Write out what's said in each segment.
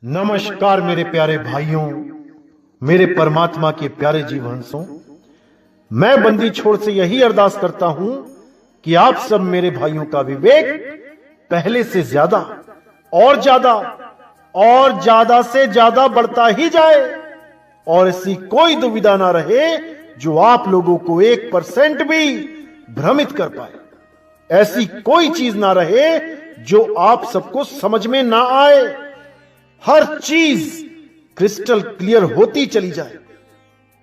नमस्कार मेरे प्यारे भाइयों, मेरे परमात्मा के प्यारे जीवहंसों। मैं बंदी छोड़ से यही अरदास करता हूं कि आप सब मेरे भाइयों का विवेक पहले से ज्यादा और ज्यादा से ज्यादा बढ़ता ही जाए और ऐसी कोई दुविधा ना रहे जो आप लोगों को 1% भी भ्रमित कर पाए। ऐसी कोई चीज ना रहे जो आप सबको समझ में ना आए। हर चीज क्रिस्टल क्लियर होती चली जाए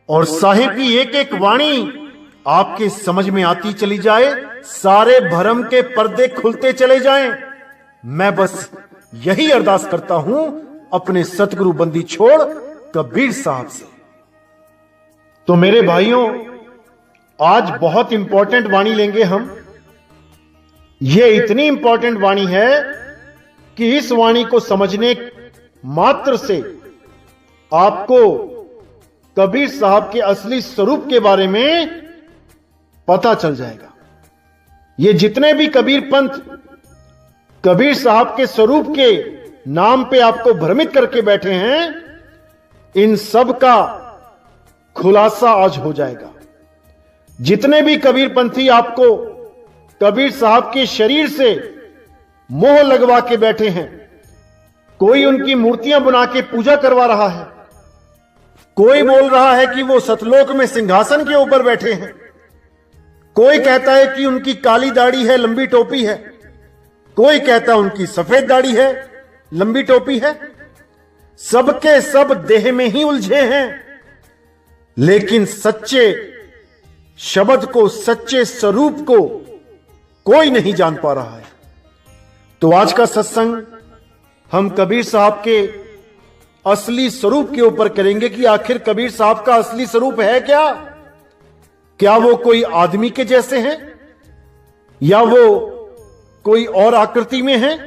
और साहिब की एक एक वाणी आपके समझ में आती चली जाए। सारे भरम के पर्दे खुलते चले जाएं। मैं बस यही अरदास करता हूं अपने सतगुरु बंदी छोड़ कबीर साहब से। तो मेरे भाइयों, आज बहुत इंपॉर्टेंट वाणी लेंगे हम। ये इतनी इंपॉर्टेंट वाणी है कि इस वाणी को समझने मात्र से आपको कबीर साहब के असली स्वरूप के बारे में पता चल जाएगा। ये जितने भी कबीर पंथ कबीर साहब के स्वरूप के नाम पे आपको भ्रमित करके बैठे हैं, इन सब का खुलासा आज हो जाएगा। जितने भी कबीर पंथी आपको कबीर साहब के शरीर से मोह लगवा के बैठे हैं, कोई उनकी मूर्तियां बना के पूजा करवा रहा है, कोई बोल रहा है कि वो सतलोक में सिंहासन के ऊपर बैठे हैं, कोई कहता है कि उनकी काली दाढ़ी है, लंबी टोपी है, कोई कहता है उनकी सफेद दाढ़ी है, लंबी टोपी है। सबके सब देह में ही उलझे हैं, लेकिन सच्चे शब्द को, सच्चे स्वरूप को कोई नहीं जान पा रहा है। तो आज का सत्संग हम कबीर साहब के असली स्वरूप के ऊपर करेंगे कि आखिर कबीर साहब का असली स्वरूप है क्या। क्या वो कोई आदमी के जैसे हैं या वो कोई और आकृति में हैं?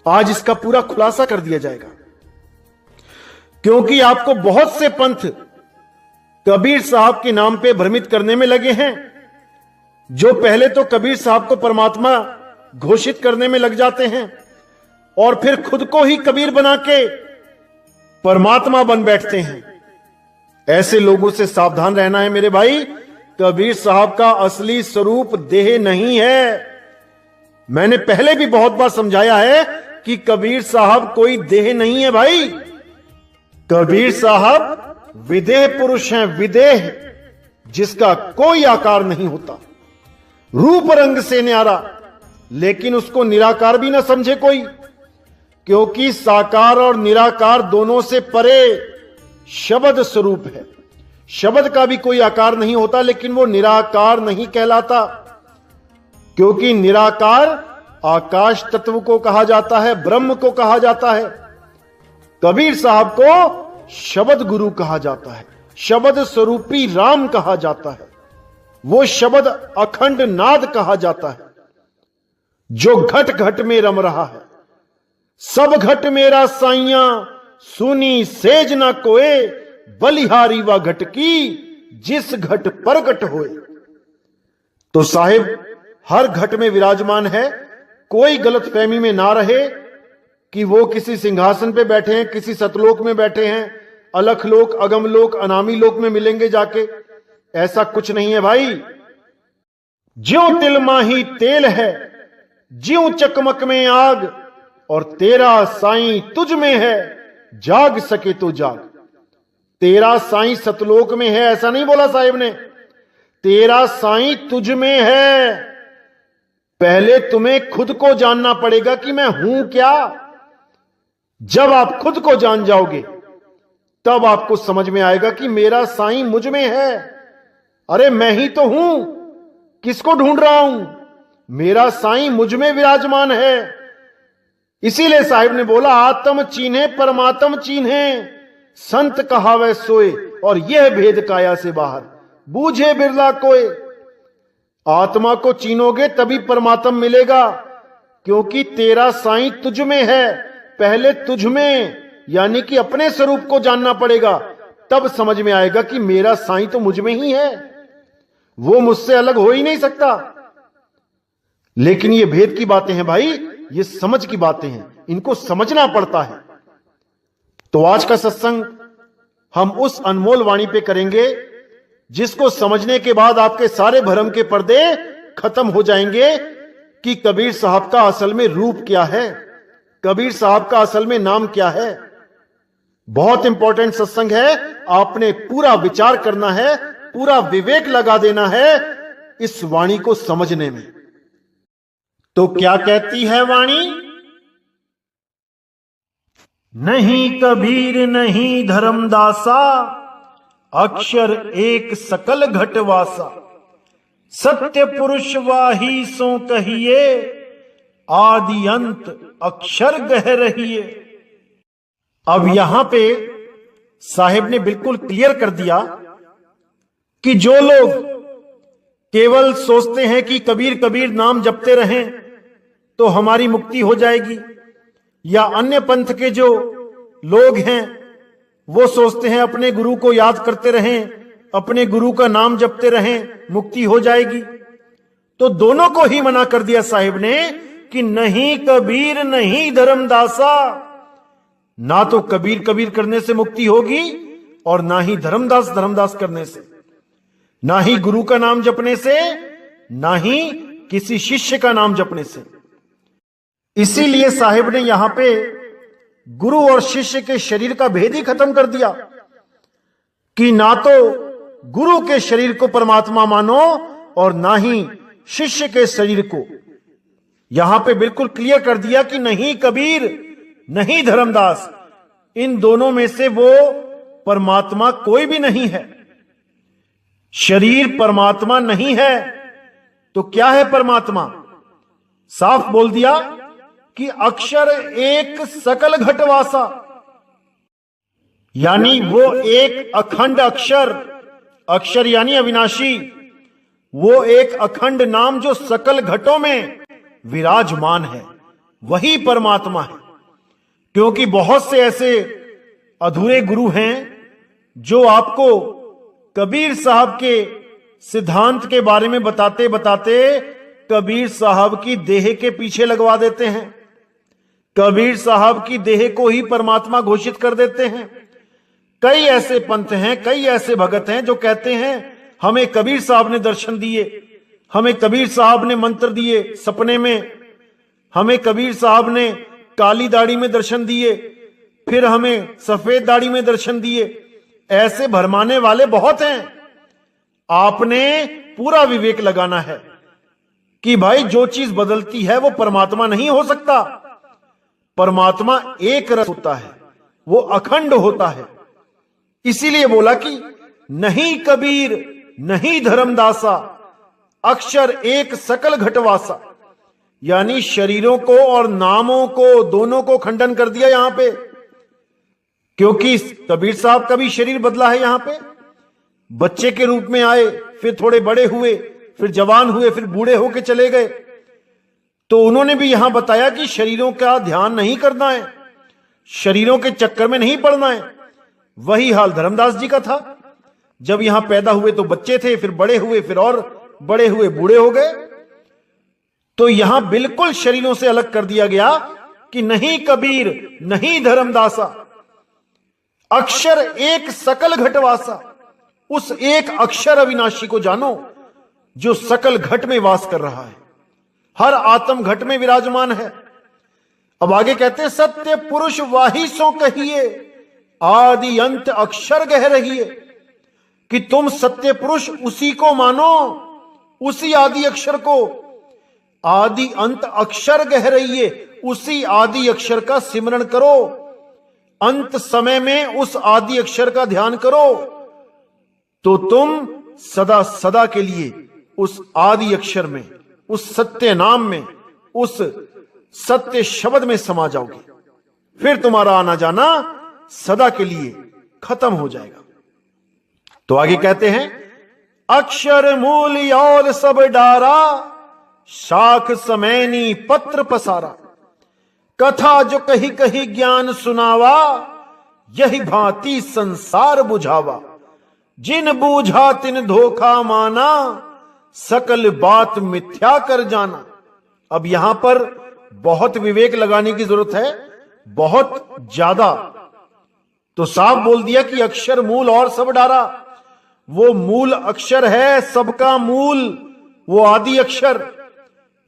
आज इसका पूरा खुलासा कर दिया जाएगा, क्योंकि आपको बहुत से पंथ कबीर साहब के नाम पे भ्रमित करने में लगे हैं, जो पहले तो कबीर साहब को परमात्मा घोषित करने में लग जाते हैं और फिर खुद को ही कबीर बना के परमात्मा बन बैठते हैं। ऐसे लोगों से सावधान रहना है मेरे भाई। कबीर साहब का असली स्वरूप देह नहीं है। मैंने पहले भी बहुत बार समझाया है कि कबीर साहब कोई देह नहीं है भाई। कबीर साहब विदेह पुरुष हैं, विदेह, जिसका कोई आकार नहीं होता, रूप रंग से न्यारा, लेकिन उसको निराकार भी ना समझे कोई, क्योंकि साकार और निराकार दोनों से परे शब्द स्वरूप है। शब्द का भी कोई आकार नहीं होता, लेकिन वो निराकार नहीं कहलाता, क्योंकि निराकार आकाश तत्व को कहा जाता है, ब्रह्म को कहा जाता है। कबीर साहब को शब्द गुरु कहा जाता है, शब्द स्वरूपी राम कहा जाता है, वो शब्द अखंड नाद कहा जाता है, जो घट घट में रम रहा है। सब घट मेरा साइया सुनी सेज ना कोए, बलिहारी व घट की जिस घट प्रगट होए। तो साहिब हर घट में विराजमान है। कोई गलतफहमी में ना रहे कि वो किसी सिंहासन पे बैठे हैं, किसी सतलोक में बैठे हैं, अलख लोक, अगम लोक, अनामी लोक में मिलेंगे जाके। ऐसा कुछ नहीं है भाई। ज्यों तिल माही तेल है, ज्यों चकमक में आग, और तेरा साईं तुझ में है, जाग सके तो जाग। तेरा साईं सतलोक में है ऐसा नहीं बोला साहिब ने, तेरा साईं तुझ में है। पहले तुम्हें खुद को जानना पड़ेगा कि मैं हूं क्या। जब आप खुद को जान जाओगे तब आपको समझ में आएगा कि मेरा साईं मुझ में है। अरे मैं ही तो हूं, किसको ढूंढ रहा हूं? मेरा साईं मुझ में विराजमान है। इसीलिए साहिब ने बोला, आत्म चीन्हे परमात्म चीन्हे, संत कहावे सोए, और यह भेद काया से बाहर, बूझे बिरला कोय। आत्मा को चीनोगे तभी परमात्म मिलेगा, क्योंकि तेरा साईं तुझ में है। पहले तुझ में यानी कि अपने स्वरूप को जानना पड़ेगा, तब समझ में आएगा कि मेरा साईं तो मुझ में ही है, वो मुझसे अलग हो ही नहीं सकता। लेकिन ये भेद की बातें हैं भाई, ये समझ की बातें हैं, इनको समझना पड़ता है। तो आज का सत्संग हम उस अनमोल वाणी पे करेंगे जिसको समझने के बाद आपके सारे भरम के पर्दे खत्म हो जाएंगे कि कबीर साहब का असल में रूप क्या है, कबीर साहब का असल में नाम क्या है। बहुत इंपॉर्टेंट सत्संग है, आपने पूरा विचार करना है, पूरा विवेक लगा देना है इस वाणी को समझने में। तो क्या कहती है वाणी? नहीं कबीर नहीं धर्मदासा, अक्षर एक सकल घटवासा। सत्य पुरुष वाही सो कहिए, आदि अंत अक्षर गह रहिए। अब यहां पे साहिब ने बिल्कुल क्लियर कर दिया कि जो लोग केवल सोचते हैं कि कबीर कबीर नाम जपते रहें तो हमारी मुक्ति हो जाएगी, या अन्य पंथ के जो लोग हैं वो सोचते हैं अपने गुरु को याद करते रहें, अपने गुरु का नाम जपते रहें, मुक्ति हो जाएगी, तो दोनों को ही मना कर दिया साहिब ने कि नहीं कबीर नहीं धर्मदासा। ना तो कबीर कबीर करने से मुक्ति होगी और ना ही धर्मदास धर्मदास करने से, ना ही गुरु का नाम जपने से, ना ही किसी शिष्य का नाम जपने से। इसीलिए साहिब ने यहां पे गुरु और शिष्य के शरीर का भेद ही खत्म कर दिया कि ना तो गुरु के शरीर को परमात्मा मानो और ना ही शिष्य के शरीर को। यहां पे बिल्कुल क्लियर कर दिया कि नहीं कबीर नहीं धर्मदास, इन दोनों में से वो परमात्मा कोई भी नहीं है। शरीर परमात्मा नहीं है तो क्या है परमात्मा? साफ बोल दिया कि अक्षर एक सकल घटवासा, यानी वो एक अखंड अक्षर, अक्षर यानी अविनाशी, वो एक अखंड नाम जो सकल घटों में विराजमान है, वही परमात्मा है। क्योंकि बहुत से ऐसे अधूरे गुरु हैं जो आपको कबीर साहब के सिद्धांत के बारे में बताते बताते कबीर साहब की देह के पीछे लगवा देते हैं, कबीर साहब की देह को ही परमात्मा घोषित कर देते हैं। कई ऐसे पंथ हैं, कई ऐसे भगत हैं जो कहते हैं हमें कबीर साहब ने दर्शन दिए, हमें कबीर साहब ने मंत्र दिए सपने में, हमें कबीर साहब ने काली दाढ़ी में दर्शन दिए, फिर हमें सफेद दाढ़ी में दर्शन दिए। ऐसे भरमाने वाले बहुत हैं। आपने पूरा विवेक लगाना है कि भाई जो चीज बदलती है वो परमात्मा नहीं हो सकता। परमात्मा एक रस होता है, वो अखंड होता है। इसीलिए बोला कि नहीं कबीर नहीं धर्मदासा, अक्षर एक सकल घटवासा, यानी शरीरों को और नामों को दोनों को खंडन कर दिया यहां पे। क्योंकि कबीर साहब का भी शरीर बदला है। यहां पे बच्चे के रूप में आए, फिर थोड़े बड़े हुए, फिर जवान हुए, फिर बूढ़े होके चले गए। तो उन्होंने भी यहां बताया कि शरीरों का ध्यान नहीं करना है, शरीरों के चक्कर में नहीं पड़ना है। वही हाल धर्मदास जी का था। जब यहां पैदा हुए तो बच्चे थे, फिर बड़े हुए, फिर और बड़े हुए, बूढ़े हो गए। तो यहां बिल्कुल शरीरों से अलग कर दिया गया कि नहीं कबीर नहीं धर्मदासा, अक्षर एक सकल घटवासा। उस एक अक्षर अविनाशी को जानो जो सकल घट में वास कर रहा है, हर आत्म घट में विराजमान है। अब आगे कहते हैं सत्य पुरुष वाही सो कहिए, आदि अंत अक्षर गह रहिए, कि तुम सत्य पुरुष उसी को मानो, उसी आदि अक्षर को। आदि अंत अक्षर गह रहिए, उसी आदि अक्षर का सिमरण करो, अंत समय में उस आदि अक्षर का ध्यान करो, तो तुम सदा सदा के लिए उस आदि अक्षर में, उस सत्य नाम में, उस सत्य शब्द में समा जाओगे। फिर तुम्हारा आना जाना सदा के लिए खत्म हो जाएगा। तो आगे कहते हैं अक्षर मूल और सब डारा, शाख समैनी पत्र पसारा, कथा जो कही कही ज्ञान सुनावा, यही भांति संसार बुझावा, जिन बूझा तिन धोखा माना, सकल बात मिथ्या कर जाना। अब यहां पर बहुत विवेक लगाने की जरूरत है, बहुत ज्यादा। तो साफ बोल दिया कि अक्षर मूल और सब डारा। वो मूल अक्षर है, सबका मूल, वो आदि अक्षर।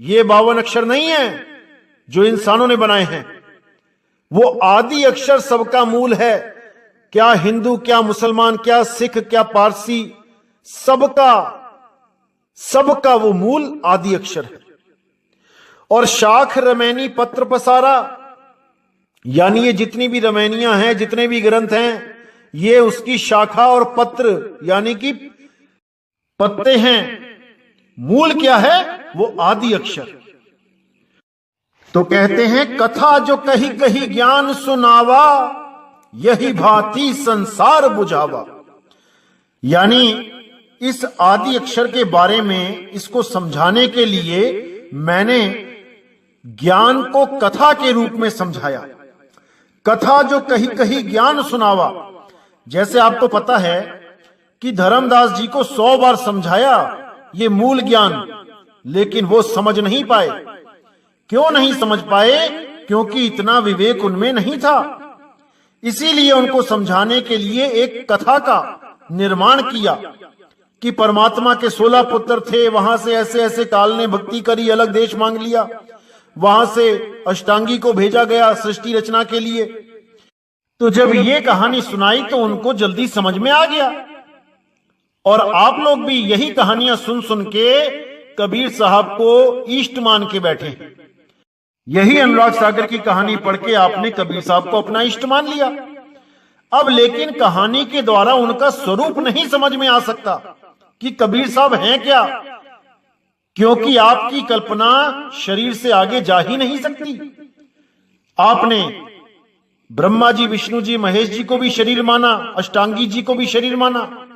ये 52 अक्षर नहीं है जो इंसानों ने बनाए हैं, वो आदि अक्षर सबका मूल है। क्या हिंदू, क्या मुसलमान, क्या सिख, क्या पारसी, सबका वो मूल आदि अक्षर है। और शाख रमैनी पत्र पसारा, यानी ये जितनी भी रमैनियां हैं, जितने भी ग्रंथ हैं, ये उसकी शाखा और पत्र यानी कि पत्ते हैं। मूल क्या है? वो आदि अक्षर। तो कहते हैं कथा जो कही कही ज्ञान सुनावा, यही भांति संसार बुझावा। यानी इस आदि अक्षर के बारे में, इसको समझाने के लिए मैंने ज्ञान को कथा के रूप में समझाया। कथा जो कही कही ज्ञान सुनावा, जैसे आपको पता है कि धर्मदास जी को 100 बार समझाया ये मूल ज्ञान, लेकिन वो समझ नहीं पाए। क्यों नहीं समझ पाए? क्योंकि इतना विवेक उनमें नहीं था। इसीलिए उनको समझाने के लिए एक कथा का निर्माण किया कि परमात्मा के 16 पुत्र थे, वहां से ऐसे ऐसे काल ने भक्ति करी, अलग देश मांग लिया, वहां से अष्टांगी को भेजा गया सृष्टि रचना के लिए। तो जब ये कहानी सुनाई तो उनको जल्दी समझ में आ गया। और आप लोग भी यही कहानियां सुन सुन के कबीर साहब को इष्ट मान के बैठे हैं। यही अनुराग सागर की कहानी पढ़ के आपने कबीर साहब को अपना इष्ट मान लिया। अब लेकिन कहानी के द्वारा उनका स्वरूप नहीं समझ में आ सकता कि कबीर साहब हैं क्या, क्योंकि आपकी कल्पना शरीर से आगे जा ही नहीं सकती। आपने ब्रह्मा जी, विष्णु जी, महेश जी को भी शरीर माना, अष्टांगी जी को भी शरीर माना,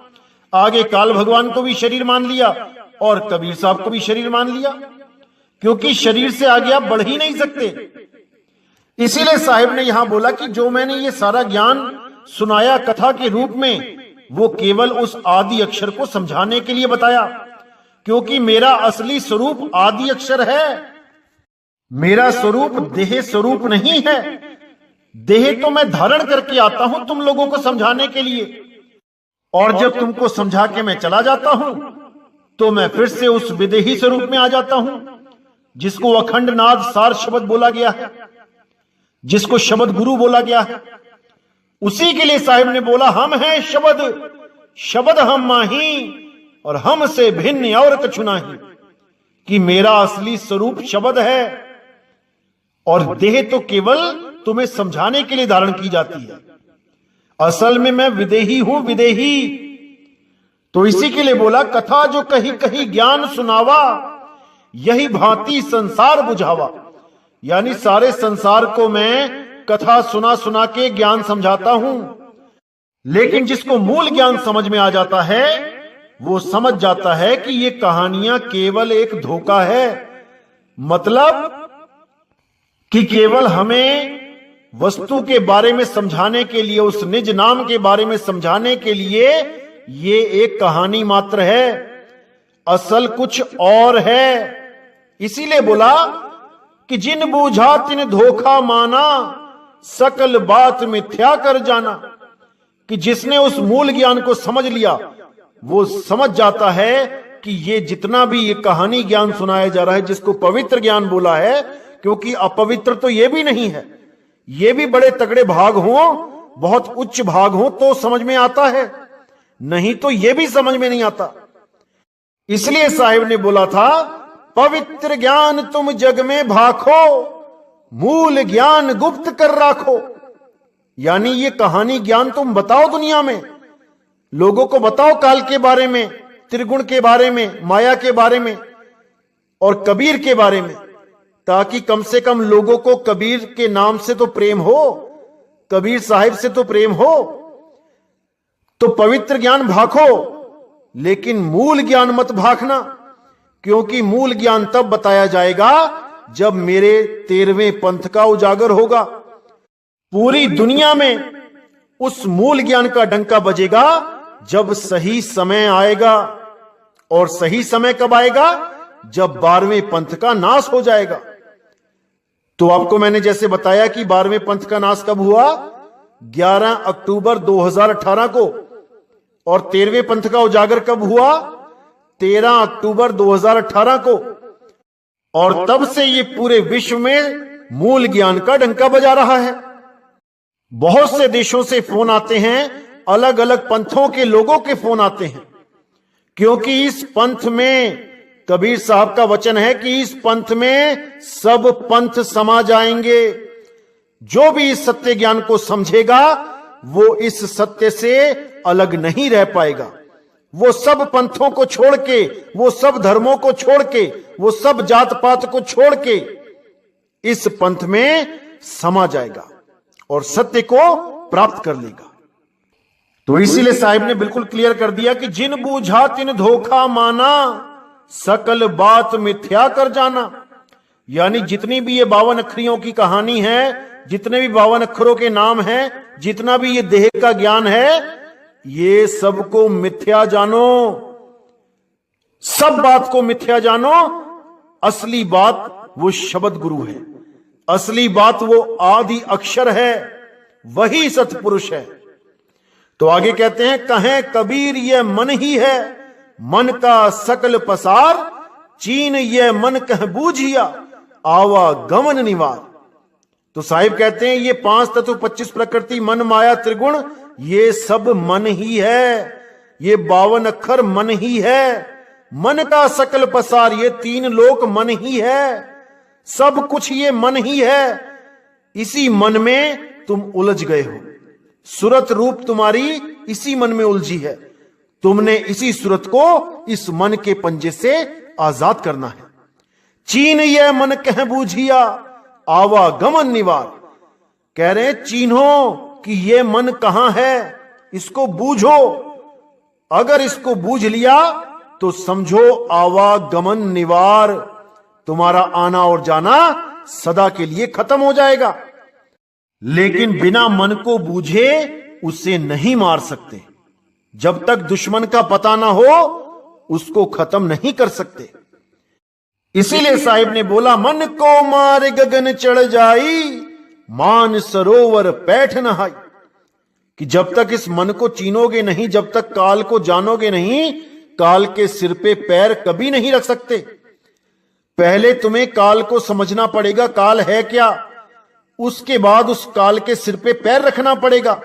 आगे काल भगवान को भी शरीर मान लिया और कबीर साहब को भी शरीर मान लिया, क्योंकि शरीर से आगे आप बढ़ ही नहीं सकते। इसीलिए साहिब ने यहां बोला कि जो मैंने ये सारा ज्ञान सुनाया कथा के रूप में, वो केवल उस आदि अक्षर को समझाने के लिए बताया, क्योंकि मेरा असली स्वरूप आदि अक्षर है। मेरा स्वरूप देह स्वरूप नहीं है। देह तो मैं धारण करके आता हूं तुम लोगों को समझाने के लिए, और जब तुमको समझा के मैं चला जाता हूं तो मैं फिर से उस विदेही स्वरूप में आ जाता हूं, जिसको अखंड नाद सार शब्द बोला गया है, जिसको शब्द गुरु बोला गया है। उसी के लिए साहिब ने बोला हम हैं शब्द, शब्द हम माही, और हम से भिन्न और कछु नहीं, कि मेरा असली स्वरूप शब्द है और देह तो केवल तुम्हें समझाने के लिए धारण की जाती है। असल में मैं विदेही हूं, विदेही। तो इसी के लिए बोला कथा जो कही कही ज्ञान सुनावा, यही भांति संसार बुझावा। यानी सारे संसार को मैं कथा सुना सुना के ज्ञान समझाता हूं, लेकिन जिसको मूल ज्ञान समझ में आ जाता है वो समझ जाता है कि ये कहानियां केवल एक धोखा है। मतलब कि केवल हमें वस्तु के बारे में समझाने के लिए, उस निज नाम के बारे में समझाने के लिए ये एक कहानी मात्र है, असल कुछ और है। इसीलिए बोला कि जिन बूझा तिन धोखा माना, सकल बात मिथ्या कर जाना। कि जिसने उस मूल ज्ञान को समझ लिया वो समझ जाता है कि ये जितना भी ये कहानी ज्ञान सुनाया जा रहा है, जिसको पवित्र ज्ञान बोला है, क्योंकि अपवित्र तो ये भी नहीं है, ये भी बड़े तगड़े भाग हों, बहुत उच्च भाग हों तो समझ में आता है, नहीं तो ये भी समझ में नहीं आता। इसलिए साहिब ने बोला था पवित्र ज्ञान तुम जग में भाखो, मूल ज्ञान गुप्त कर राखो। यानी ये कहानी ज्ञान तुम बताओ दुनिया में, लोगों को बताओ काल के बारे में, त्रिगुण के बारे में, माया के बारे में और कबीर के बारे में, ताकि कम से कम लोगों को कबीर के नाम से तो प्रेम हो, कबीर साहिब से तो प्रेम हो। तो पवित्र ज्ञान भाखो, लेकिन मूल ज्ञान मत भाखना, क्योंकि मूल ज्ञान तब बताया जाएगा जब मेरे 13वें पंथ का उजागर होगा। पूरी दुनिया में उस मूल ज्ञान का डंका बजेगा जब सही समय आएगा। और सही समय कब आएगा? जब 12वें पंथ का नाश हो जाएगा। तो आपको मैंने जैसे बताया कि 12वें पंथ का नाश कब हुआ? 11 अक्टूबर 2018 को। और 13वें पंथ का उजागर कब हुआ? 13 अक्टूबर 2018 को। और तब से ये पूरे विश्व में मूल ज्ञान का डंका बजा रहा है। बहुत से देशों से फोन आते हैं, अलग अलग पंथों के लोगों के फोन आते हैं, क्योंकि इस पंथ में कबीर साहब का वचन है कि इस पंथ में सब पंथ समा जाएंगे। जो भी इस सत्य ज्ञान को समझेगा वो इस सत्य से अलग नहीं रह पाएगा। वो सब पंथों को छोड़ के, वो सब धर्मों को छोड़ के, वो सब जात पात को छोड़ के इस पंथ में समा जाएगा और सत्य को प्राप्त कर लेगा। तो इसीलिए साहिब ने बिल्कुल क्लियर कर दिया कि जिन बूझा तिन धोखा माना, सकल बात मिथ्या कर जाना। यानी जितनी भी ये 52 अक्षरियों की कहानी है, जितने भी 52 अक्षरों के नाम हैं, जितना भी ये देह का ज्ञान है, ये सबको मिथ्या जानो। सब बात को मिथ्या जानो। असली बात वो शब्द गुरु है, असली बात वो आदि अक्षर है, वही सतपुरुष है। तो आगे कहते हैं, कहें कबीर ये मन ही है, मन का सकल पसार, चीन ये मन कह बूझिया, आवा गमन निवार। तो साहिब कहते हैं ये 5 तत्व, 25 प्रकृति, मन, माया, त्रिगुण, ये सब मन ही है। ये 52 अक्षर मन ही है। मन का सकल पसार, ये 3 लोक मन ही है। सब कुछ ये मन ही है। इसी मन में तुम उलझ गए हो। सूरत रूप तुम्हारी इसी मन में उलझी है। तुमने इसी सूरत को इस मन के पंजे से आजाद करना है। चीन ये मन कह बूझिया, आवागमन निवार। कह रहे चिन्हो कि ये मन कहां है, इसको बूझो। अगर इसको बूझ लिया तो समझो आवागमन निवार, तुम्हारा आना और जाना सदा के लिए खत्म हो जाएगा। लेकिन बिना मन को बूझे उसे नहीं मार सकते। जब तक दुश्मन का पता ना हो उसको खत्म नहीं कर सकते। इसीलिए साहिब ने बोला, मन को मार गगन चढ़ जाई, मान सरोवर पैठ नहाई। कि जब तक इस मन को चीनोगे नहीं, जब तक काल को जानोगे नहीं, काल के सिर पे पैर कभी नहीं रख सकते। पहले तुम्हें काल को समझना पड़ेगा, काल है क्या, उसके बाद उस काल के सिर पे पैर रखना पड़ेगा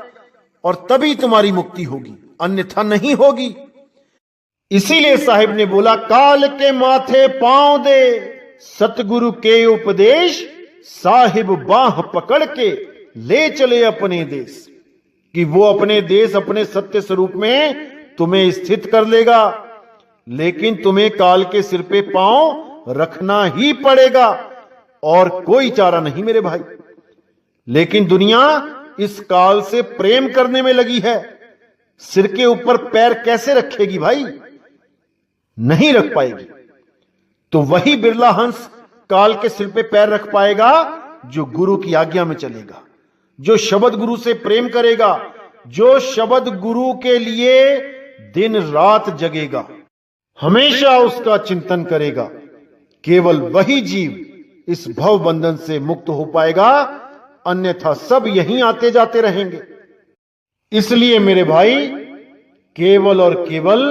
और तभी तुम्हारी मुक्ति होगी, अन्यथा नहीं होगी। इसीलिए साहिब ने बोला, काल के माथे पांव दे, सतगुरु के उपदेश, साहिब बाह पकड़ के ले चले अपने देश। कि वो अपने देश, अपने सत्य स्वरूप में तुम्हें स्थित कर लेगा, लेकिन तुम्हें काल के सिर पे पांव रखना ही पड़ेगा और कोई चारा नहीं मेरे भाई। लेकिन दुनिया इस काल से प्रेम करने में लगी है। सिर के ऊपर पैर कैसे रखेगी भाई? नहीं रख पाएगी। तो वही बिरला हंस काल के सिर पे पैर रख पाएगा जो गुरु की आज्ञा में चलेगा, जो शब्द गुरु से प्रेम करेगा, जो शब्द गुरु के लिए दिन रात जगेगा, हमेशा उसका चिंतन करेगा। केवल वही जीव इस भव बंधन से मुक्त हो पाएगा, अन्यथा सब यहीं आते जाते रहेंगे। इसलिए मेरे भाई, केवल और केवल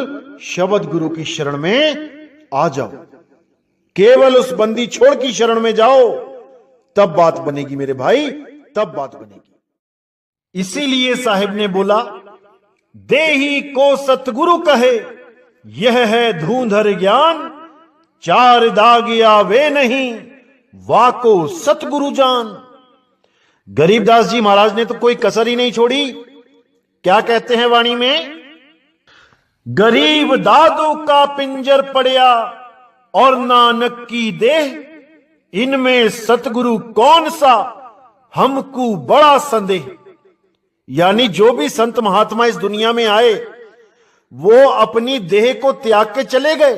शब्द गुरु की शरण में आ जाओ। केवल उस बंदी छोड़ की शरण में जाओ, तब बात बनेगी मेरे भाई, तब बात बनेगी। इसीलिए साहिब ने बोला, देही को सतगुरु कहे, यह है धूंधर ज्ञान, चार दागिया वे नहीं, वाको सतगुरु जान। गरीबदास जी महाराज ने तो कोई कसर ही नहीं छोड़ी। क्या कहते हैं वाणी में? गरीब दादू का पिंजर पड़या और नानक की देह, इनमें सतगुरु कौन सा, हमको बड़ा संदेह। यानी जो भी संत महात्मा इस दुनिया में आए वो अपनी देह को त्याग के चले गए।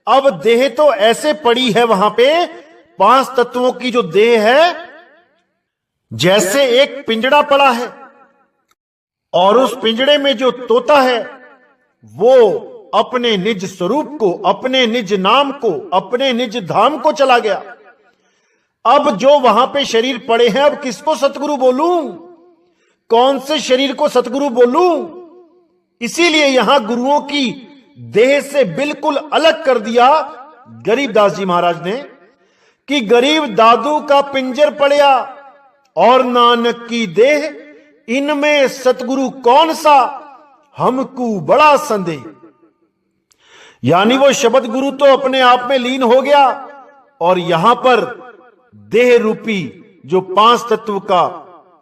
अब देह तो ऐसे पड़ी है वहां पे, 5 तत्वों की जो देह है, जैसे एक पिंजड़ा पड़ा है और उस पिंजड़े में जो तोता है वो अपने निज स्वरूप को, अपने निज नाम को, अपने निज धाम को चला गया। अब जो वहां पे शरीर पड़े हैं, अब किसको सतगुरु बोलूं? कौन से शरीर को सतगुरु बोलूं? इसीलिए यहां गुरुओं की देह से बिल्कुल अलग कर दिया गरीबदास जी महाराज ने कि गरीब दादू का पिंजर पड़या और नानक की देह, इनमें सतगुरु कौन सा, हमको बड़ा संदेह। यानी वो शब्द गुरु तो अपने आप में लीन हो गया और यहां पर देह रूपी जो 5 तत्व का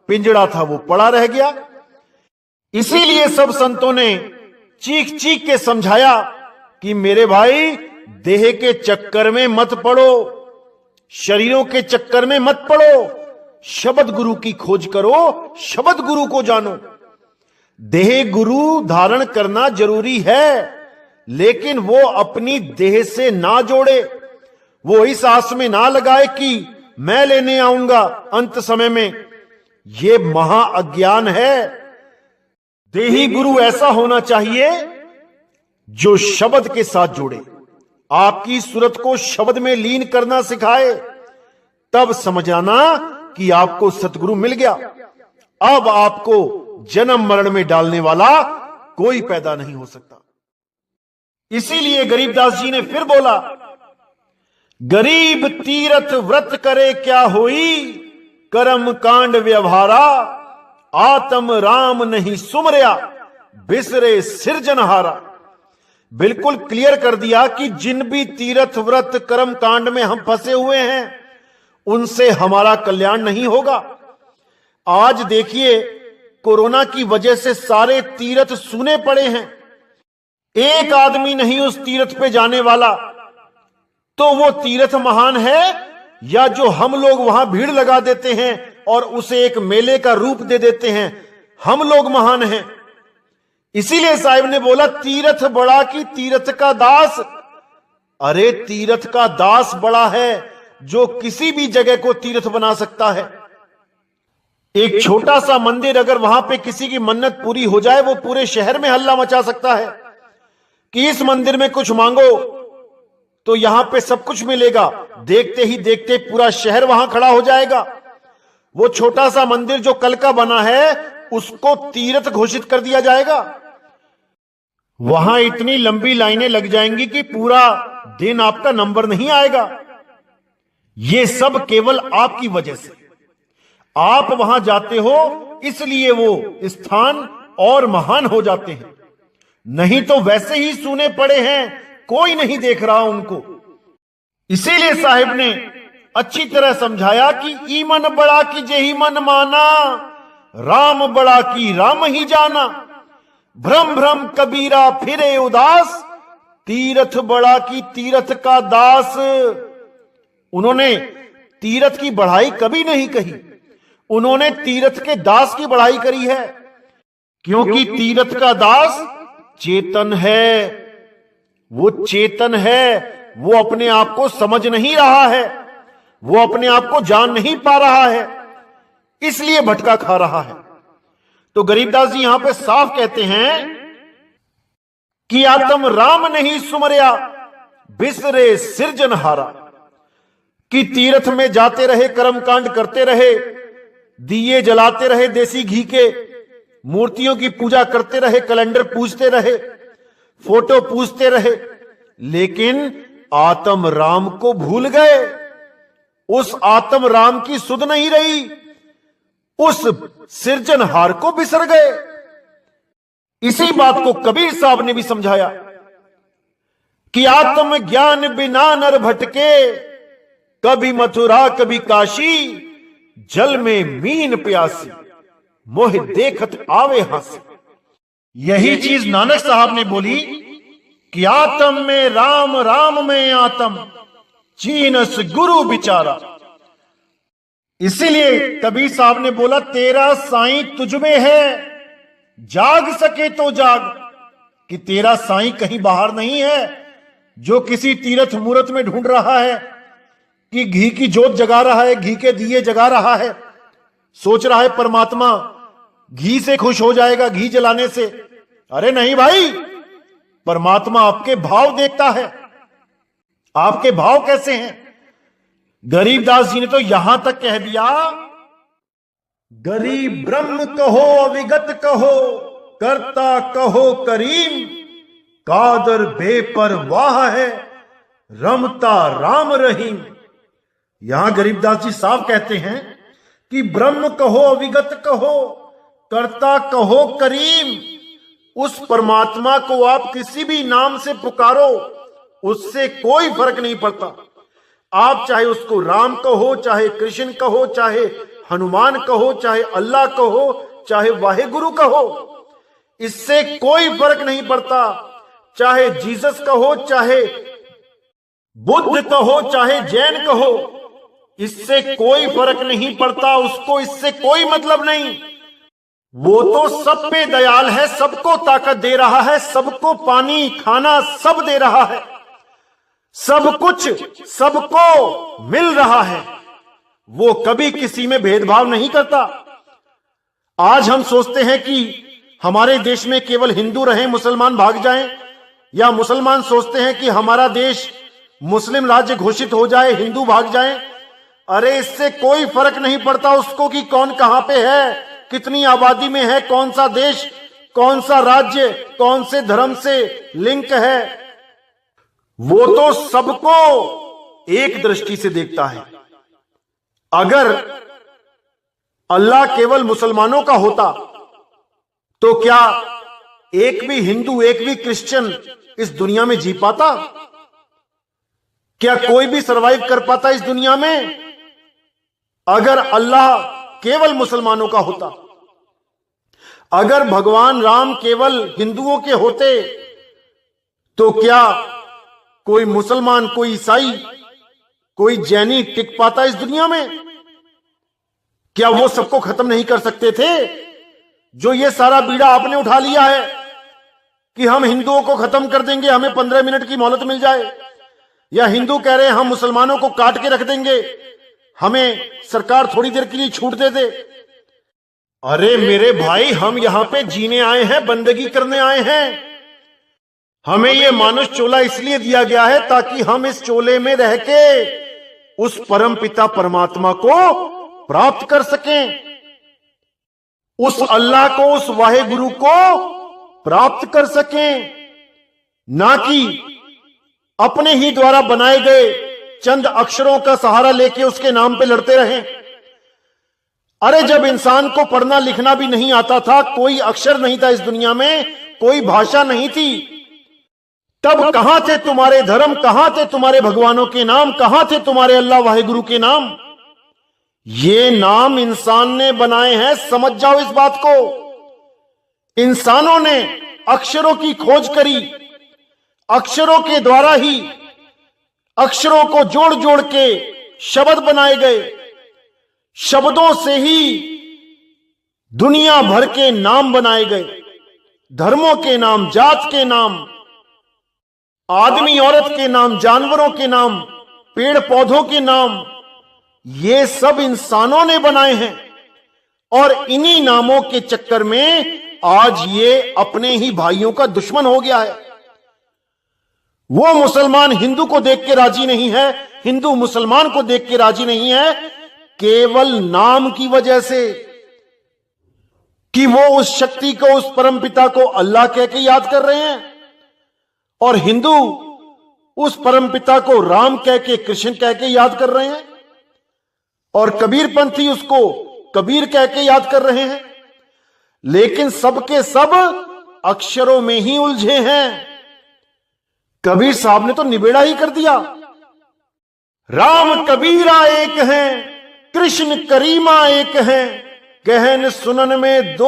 पिंजड़ा था वो पड़ा रह गया। इसीलिए सब संतों ने चीख चीख के समझाया कि मेरे भाई, देह के चक्कर में मत पड़ो, शरीरों के चक्कर में मत पड़ो, शब्द गुरु की खोज करो, शब्द गुरु को जानो। देह गुरु धारण करना जरूरी है, लेकिन वो अपनी देह से ना जोड़े, वो इस आस में ना लगाए कि मैं लेने आऊंगा अंत समय में। ये महा अज्ञान है। देही गुरु ऐसा होना चाहिए जो शब्द के साथ जुड़े, आपकी सूरत को शब्द में लीन करना सिखाए, तब समझाना कि आपको सतगुरु मिल गया। अब आपको जन्म मरण में डालने वाला कोई पैदा नहीं हो सकता। इसीलिए गरीबदास जी ने फिर बोला, गरीब तीरथ व्रत करे क्या होई, कर्म कांड व्यवहारा, आत्म राम नहीं सुमरिया, बिसरे सिरजनहारा। बिल्कुल क्लियर कर दिया कि जिन भी तीर्थ व्रत कर्म कांड में हम फंसे हुए हैं उनसे हमारा कल्याण नहीं होगा। आज देखिए, कोरोना की वजह से सारे तीर्थ सुने पड़े हैं, एक आदमी नहीं उस तीर्थ पे जाने वाला। तो वो तीर्थ महान है या जो हम लोग वहां भीड़ लगा देते हैं और उसे एक मेले का रूप दे देते हैं, हम लोग महान हैं। इसीलिए साहिब ने बोला, तीर्थ बड़ा की तीर्थ का दास। अरे तीर्थ का दास बड़ा है जो किसी भी जगह को तीर्थ बना सकता है। एक छोटा सा मंदिर अगर वहां पे किसी की मन्नत पूरी हो जाए, वो पूरे शहर में हल्ला मचा सकता है कि इस मंदिर में कुछ मांगो तो यहां पे सब कुछ मिलेगा। देखते ही देखते पूरा शहर वहां खड़ा हो जाएगा। वो छोटा सा मंदिर जो कल का बना है उसको तीर्थ घोषित कर दिया जाएगा। वहां इतनी लंबी लाइनें लग जाएंगी कि पूरा दिन आपका नंबर नहीं आएगा। ये सब केवल आपकी वजह से, आप वहां जाते हो इसलिए वो स्थान और महान हो जाते हैं, नहीं तो वैसे ही सुने पड़े हैं, कोई नहीं देख रहा उनको। इसीलिए साहिब ने अच्छी तरह समझाया कि ईमन बड़ा की जेही मन माना, राम बड़ा की राम ही जाना, भ्रम भ्रम कबीरा फिरे उदास, तीर्थ बड़ा की तीर्थ का दास। उन्होंने तीर्थ की बढ़ाई कभी नहीं कही, उन्होंने तीर्थ के दास की बढ़ाई करी है, क्योंकि तीर्थ का दास चेतन है, वो चेतन है, वो अपने आप को समझ नहीं रहा है, वो अपने आप को जान नहीं पा रहा है, इसलिए भटका खा रहा है। तो गरीबदास जी यहां पे साफ कहते हैं कि आत्म राम नहीं सुमरिया, बिसरे सिरजनहारा। कि तीर्थ में जाते रहे, कर्म कांड करते रहे, दिए जलाते रहे देसी घी के, मूर्तियों की पूजा करते रहे, कैलेंडर पूजते रहे, फोटो पूजते रहे, लेकिन आत्म राम को भूल गए। उस आत्म राम की सुध नहीं रही, उस सिरजनहार को बिसर गए। इसी बात को कबीर साहब ने भी समझाया कि आत्म ज्ञान बिना नर भटके, कभी मथुरा कभी काशी, जल में मीन प्यासी, मोह देखत आवे हासी। यही चीज नानक साहब ने बोली कि आत्म में राम, राम में आत्म, चीनस गुरु बिचारा। इसीलिए कबीर साहब ने बोला, तेरा साईं तुझ में है, जाग सके तो जाग। कि तेरा साईं कहीं बाहर नहीं है जो किसी तीर्थ मूर्त में ढूंढ रहा है कि घी की जोत जगा रहा है, घी के दिए जगा रहा है, सोच रहा है परमात्मा घी से खुश हो जाएगा, घी जलाने से। अरे नहीं भाई, परमात्मा आपके भाव देखता है, आपके भाव कैसे हैं। गरीबदास जी ने तो यहां तक कह दिया गरीब ब्रह्म कहो अविगत कहो, कर्ता कहो करीम, कादर बेपरवाह है, रमता राम रहीम। यहां गरीबदास जी साफ कहते हैं कि ब्रह्म कहो अविगत कहो, कर्ता कहो करीम, उस परमात्मा को आप किसी भी नाम से पुकारो, उससे कोई फर्क नहीं पड़ता। आप चाहे उसको राम कहो, चाहे कृष्ण कहो, चाहे हनुमान कहो, चाहे अल्लाह कहो, चाहे वाहेगुरु कहो, इससे कोई फर्क नहीं पड़ता। चाहे जीसस कहो, चाहे बुद्ध कहो, चाहे जैन कहो, इससे कोई फर्क नहीं पड़ता। उसको इससे कोई मतलब नहीं। वो तो सब पे दयाल है, सबको ताकत दे रहा है, सबको पानी खाना सब दे रहा है, सब कुछ सबको मिल रहा है। वो कभी किसी में भेदभाव नहीं करता। आज हम सोचते हैं कि हमारे देश में केवल हिंदू रहें, मुसलमान भाग जाएं, या मुसलमान सोचते हैं कि हमारा देश मुस्लिम राज्य घोषित हो जाए, हिंदू भाग जाएं। अरे इससे कोई फर्क नहीं पड़ता उसको कि कौन कहां पे है, कितनी आबादी में है, कौन सा देश, कौन सा राज्य, कौन से धर्म से लिंक है। वो तो सबको एक दृष्टि से देखता है। अगर अल्लाह केवल मुसलमानों का होता तो क्या एक भी हिंदू, एक भी क्रिश्चियन इस दुनिया में जी पाता? क्या कोई भी सरवाइव कर पाता इस दुनिया में? अगर अल्लाह केवल मुसलमानों का होता, अगर भगवान राम केवल हिंदुओं के होते, तो क्या कोई मुसलमान, कोई ईसाई, कोई जैनी टिक पाता इस दुनिया में? क्या वो सबको खत्म नहीं कर सकते थे? जो ये सारा बीड़ा आपने उठा लिया है कि हम हिंदुओं को खत्म कर देंगे, हमें 15 मिनट की मोहलत मिल जाए, या हिंदू कह रहे हैं हम मुसलमानों को काट के रख देंगे, हमें सरकार थोड़ी देर के लिए छूट दे दे। अरे मेरे भाई, हम यहां पे जीने आए हैं, बंदगी करने आए हैं। हमें यह मानुष चोला इसलिए दिया गया है ताकि हम इस चोले में रह के उस परम पिता परमात्मा को प्राप्त कर सकें, उस अल्लाह को, उस वाहेगुरु को प्राप्त कर सकें, ना कि अपने ही द्वारा बनाए गए चंद अक्षरों का सहारा लेके उसके नाम पे लड़ते रहें। अरे जब इंसान को पढ़ना लिखना भी नहीं आता था, कोई अक्षर नहीं था इस दुनिया में, कोई भाषा नहीं थी, तब कहां थे तुम्हारे धर्म, कहां थे तुम्हारे भगवानों के नाम, कहां थे तुम्हारे अल्लाह वाहेगुरु के नाम? ये नाम इंसान ने बनाए हैं, समझ जाओ इस बात को। इंसानों ने अक्षरों की खोज करी, अक्षरों के द्वारा ही अक्षरों को जोड़ जोड़ के शब्द बनाए गए, शब्दों से ही दुनिया भर के नाम बनाए गए, धर्मों के नाम, जात के नाम, आदमी औरत के नाम, जानवरों के नाम, पेड़ पौधों के नाम, ये सब इंसानों ने बनाए हैं। और इन्हीं नामों के चक्कर में आज ये अपने ही भाइयों का दुश्मन हो गया है। वो मुसलमान हिंदू को देख के राजी नहीं है, हिंदू मुसलमान को देख के राजी नहीं है, केवल नाम की वजह से कि वो उस शक्ति को, उस परम पिता को अल्लाह कह के याद कर रहे हैं, और हिंदू उस परम पिता को राम कह के, कृष्ण कह के याद कर रहे हैं, और कबीरपंथी उसको कबीर कह के याद कर रहे हैं। लेकिन सबके सब अक्षरों में ही उलझे हैं। कबीर साहब ने तो निबेड़ा ही कर दिया। राम कबीरा एक हैं, कृष्ण करीमा एक हैं, गहन सुनन में दो,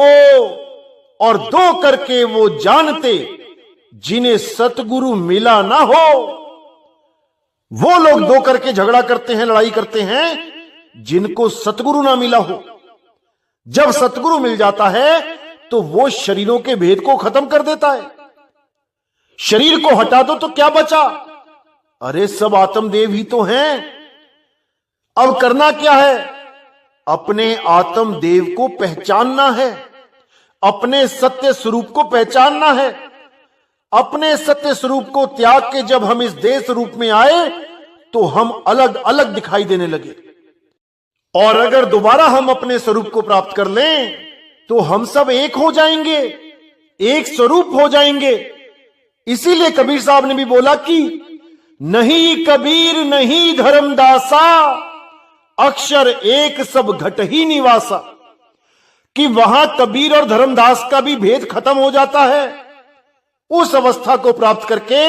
और दो करके वो जानते जिन्हें सतगुरु मिला ना हो। वो लोग दो करके झगड़ा करते हैं, लड़ाई करते हैं, जिनको सतगुरु ना मिला हो। जब सतगुरु मिल जाता है तो वो शरीरों के भेद को खत्म कर देता है। शरीर को हटा दो तो क्या बचा? अरे सब आत्मदेव ही तो हैं। अब करना क्या है? अपने आत्मदेव को पहचानना है, अपने सत्य स्वरूप को पहचानना है। अपने सत्य स्वरूप को त्याग के जब हम इस देह स्वरूप में आए तो हम अलग अलग दिखाई देने लगे। और अगर दोबारा हम अपने स्वरूप को प्राप्त कर लें तो हम सब एक हो जाएंगे, एक स्वरूप हो जाएंगे। इसीलिए कबीर साहब ने भी बोला कि नहीं कबीर नहीं धर्मदासा, अक्षर एक सब घट ही निवासा। कि वहां कबीर और धर्मदास का भी भेद खत्म हो जाता है। उस अवस्था को प्राप्त करके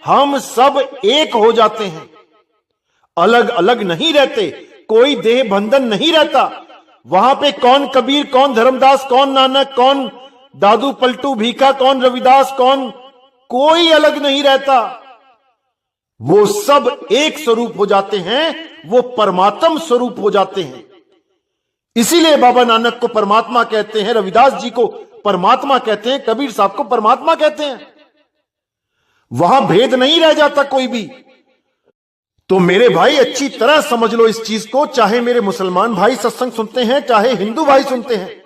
हम सब एक हो जाते हैं, अलग अलग नहीं रहते, कोई देह बंधन नहीं रहता। वहां पे कौन कबीर, कौन धर्मदास, कौन नानक, कौन दादू पलटू भीखा, कौन रविदास, कौन, कोई अलग नहीं रहता। वो सब एक स्वरूप हो जाते हैं, वो परमात्म स्वरूप हो जाते हैं। इसीलिए बाबा नानक को परमात्मा कहते हैं, रविदास जी को परमात्मा कहते हैं, कबीर साहब को परमात्मा कहते हैं। वहां भेद नहीं रह जाता कोई भी। तो मेरे भाई अच्छी तरह समझ लो इस चीज को। चाहे मेरे मुसलमान भाई सत्संग सुनते हैं, चाहे हिंदू भाई सुनते हैं,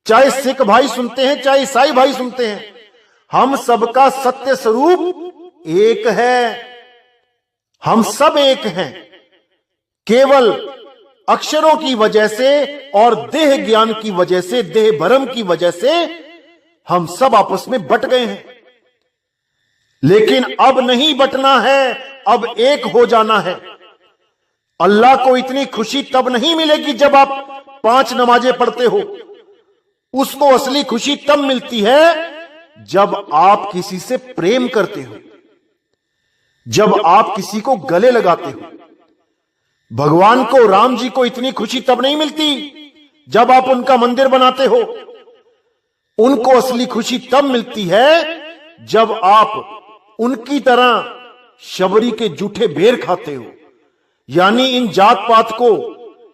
चाहे सिख भाई सुनते हैं, चाहे ईसाई भाई सुनते हैं, हम सबका सत्य स्वरूप एक है। हम सब एक हैं। केवल अक्षरों की वजह से और देह ज्ञान की वजह से, देह भरम की वजह से हम सब आपस में बट गए हैं। लेकिन अब नहीं बटना है, अब एक हो जाना है। अल्लाह को इतनी खुशी तब नहीं मिलेगी जब आप 5 नमाजें पढ़ते हो। उसको असली खुशी तब मिलती है जब आप किसी से प्रेम करते हो, जब आप किसी को गले लगाते हो। भगवान को, राम जी को इतनी खुशी तब नहीं मिलती जब आप उनका मंदिर बनाते हो। उनको असली खुशी तब मिलती है जब आप उनकी तरह शबरी के जूठे बेर खाते हो, यानी इन जात पात को,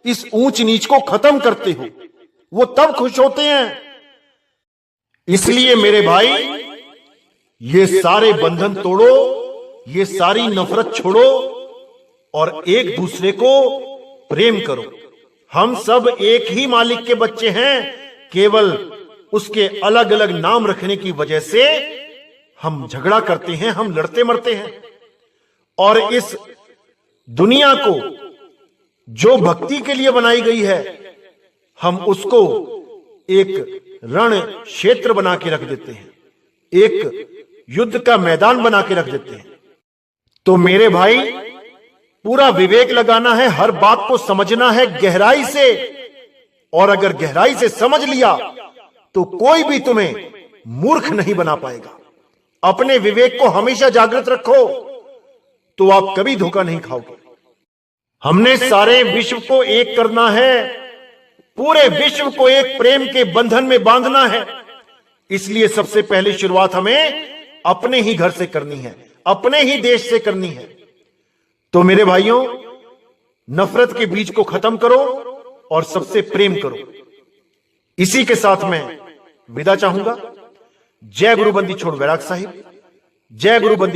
इस ऊंच नीच को खत्म करते हो। वो तब खुश होते हैं। इसलिए मेरे भाई, ये सारे बंधन तोड़ो, ये सारी नफरत छोड़ो और एक दूसरे को प्रेम करो। हम सब एक ही मालिक के बच्चे हैं, केवल उसके अलग अलग नाम रखने की वजह से हम झगड़ा करते हैं, हम लड़ते मरते हैं। और इस दुनिया को जो भक्ति के लिए बनाई गई है, हम उसको एक रण क्षेत्र बना के रख देते हैं, एक युद्ध का मैदान बना के रख देते हैं। तो मेरे भाई, पूरा विवेक लगाना है, हर बात को समझना है गहराई से। और अगर गहराई से समझ लिया तो कोई भी तुम्हें मूर्ख नहीं बना पाएगा। अपने विवेक को हमेशा जागृत रखो तो आप कभी धोखा नहीं खाओगे। हमने सारे विश्व को एक करना है, पूरे विश्व को एक प्रेम के बंधन में बांधना है। इसलिए सबसे पहली शुरुआत हमें अपने ही घर से करनी है, अपने ही देश से करनी है। तो मेरे भाइयों, नफरत के बीज को खत्म करो और सबसे प्रेम करो। इसी के साथ मैं विदा चाहूंगा। जय गुरु बंदी छोड़ वैराग साहिब, जय गुरु बंदी